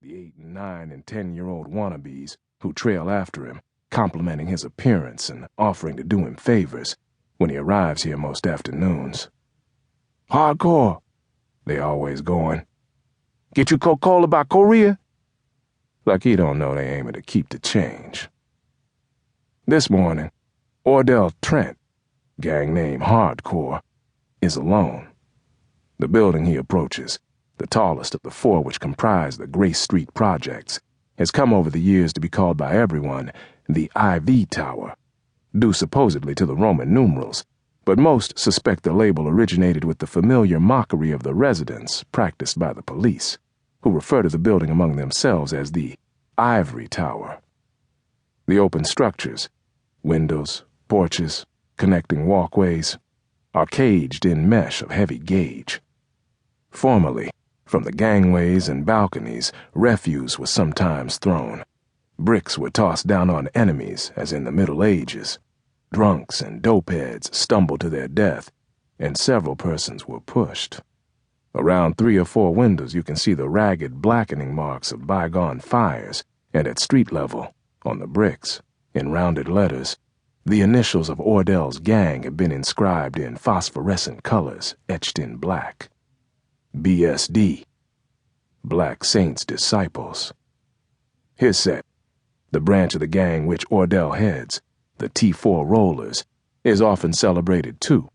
The 8 and 9 and 10-year-old wannabes who trail after him, complimenting his appearance and offering to do him favors when he arrives here most afternoons. "Hardcore," they always going. "Get you Coca-Cola by Korea?" Like he don't know they aiming to keep the change. This morning, Ordell Trent, gang name Hardcore, is alone. The building he approaches, the tallest of the 4 which comprise the Grace Street projects, has come over the years to be called by everyone the IV Tower, due supposedly to the Roman numerals, but most suspect the label originated with the familiar mockery of the residents practiced by the police, who refer to the building among themselves as the Ivory Tower. The open structures, windows, porches, connecting walkways, are caged in mesh of heavy gauge. Formerly, from the gangways and balconies, refuse was sometimes thrown. Bricks were tossed down on enemies, as in the Middle Ages. Drunks and dopeheads stumbled to their death, and several persons were pushed. Around 3 or 4 windows you can see the ragged blackening marks of bygone fires, and at street level, on the bricks, in rounded letters, the initials of Ordell's gang have been inscribed in phosphorescent colors etched in black. BSD, Black Saints' Disciples. His set, the branch of the gang which Ordell heads, the T4 Rollers, is often celebrated too,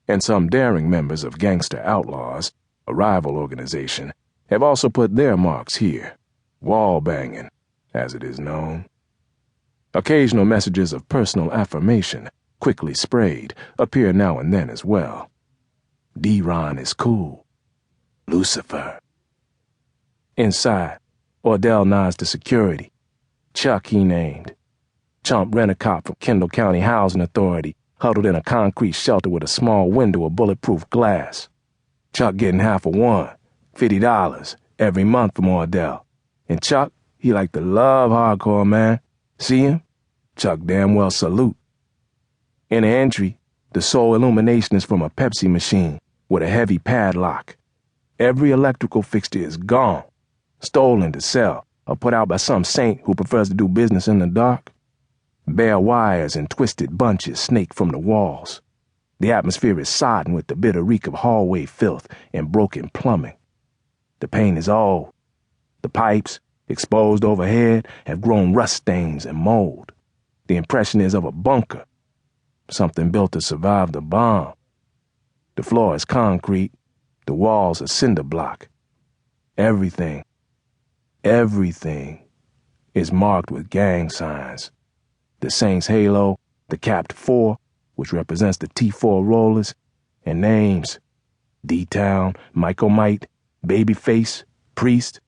and some daring members of Gangster Outlaws, a rival organization, have also put their marks here, wall-banging, as it is known. Occasional messages of personal affirmation, quickly sprayed, appear now and then as well. D-Ron is cool. Lucifer. Inside, Ordell nods to security. Chuck he named. Chump rent-a-cop from Kindle County Housing Authority, huddled in a concrete shelter with a small window of bulletproof glass. Chuck getting half of one, $50, every month from Ordell. And Chuck, he like to love Hardcore, man. See him? Chuck damn well salute. In the entry, the sole illumination is from a Pepsi machine with a heavy padlock. Every electrical fixture is gone, stolen to sell, or put out by some saint who prefers to do business in the dark. Bare wires and twisted bunches snake from the walls. The atmosphere is sodden with the bitter reek of hallway filth and broken plumbing. The paint is old. The pipes, exposed overhead, have grown rust stains and mold. The impression is of a bunker, something built to survive the bomb. The floor is concrete. The walls are cinder block. Everything is marked with gang signs. The Saints halo, the capped 4, which represents the T4 Rollers, and names: D-Town, Michael Mite, Babyface, Priest,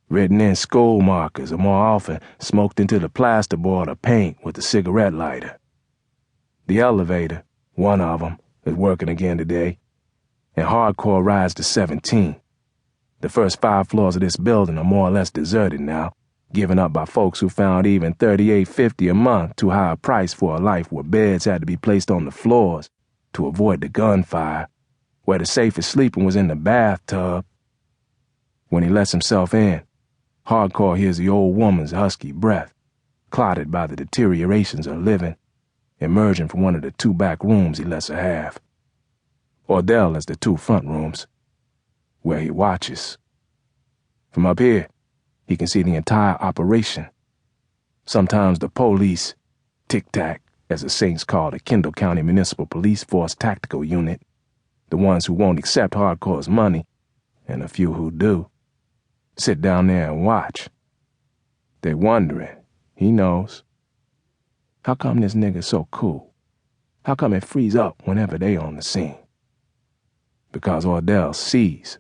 written in school markers or more often smoked into the plasterboard or paint with a cigarette lighter. The elevator, one of them, is working again today, and Hardcore rides to 17. The first 5 floors of this building are more or less deserted now, given up by folks who found even $38.50 a month too high a price for a life where beds had to be placed on the floors to avoid the gunfire, where the safest sleeping was in the bathtub. When he lets himself in, Hardcore hears the old woman's husky breath, clotted by the deteriorations of living, emerging from one of the 2 back rooms he lets her have. Ordell has the 2 front rooms, where he watches. From up here, he can see the entire operation. Sometimes the police, tic-tac, as the Saints call the Kindle County Municipal Police Force Tactical Unit, the ones who won't accept Hardcore's money, and a few who do, sit down there and watch. They're wondering, he knows. How come this nigga so cool? How come it frees up whenever they on the scene? Because Ordell sees.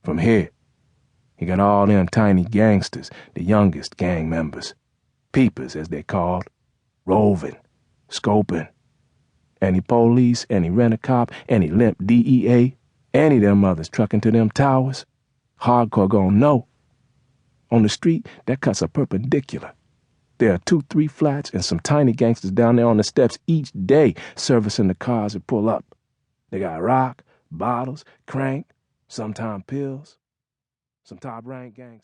From here, he got all them tiny gangsters, the youngest gang members, peepers as they called, roving, scoping. Any police, any rent-a-cop, any limp DEA, any of them others trucking to them towers, Hardcore gon' know. On the street, that cuts are perpendicular. There are 2, 3 flats and some tiny gangsters down there on the steps each day servicing the cars that pull up. They got rock, bottles, crank, sometime pills, some top-rank gangsters.